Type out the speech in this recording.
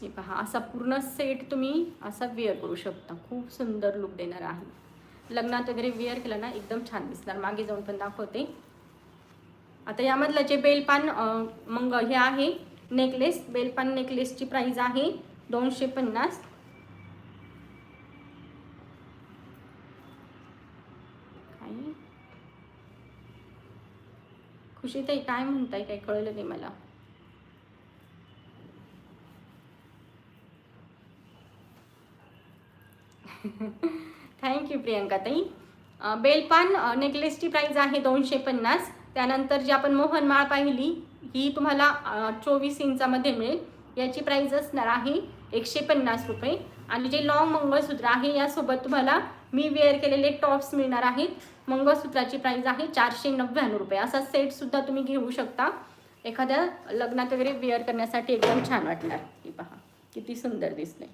हे पहा, असा पूर्ण सेट तुम्ही असा वेअर करू शकता. खूप सुंदर लुक देणार आहे. लग्नात वगैरे वेअर केलं ना एकदम छान दिसणार. मागे जाऊन पण दाखवते. आता यामधलं जे बेलपान मग हे आहे नेकलेस, बेलपान नेकलेसची प्राइस आहे 250. खुशीताई काय म्हणताय, काय कळलं नाही मला. थँक्यू प्रियंका ताई. बेलपान नेकलेसची प्राइस आहे 250. त्यानंतर जी आपण मोहनमाळ पाहिली ही तुम्हाला 24 इंचामध्ये मिळेल. याची प्राइस असणार आहे 150 रुपये. आणि जे लॉंग मंगळसूत्र आहे यासोबत तुम्हाला मी वेअर केलेले टॉप्स मिळणार आहेत. मंगळसूत्राची प्राइस आहे 499 रुपये. असा सेटसुद्धा तुम्ही घेऊ शकता. एखाद्या लग्नात वगैरे वेअर करण्यासाठी एकदम छान वाटणार. हे पहा किती सुंदर दिसते.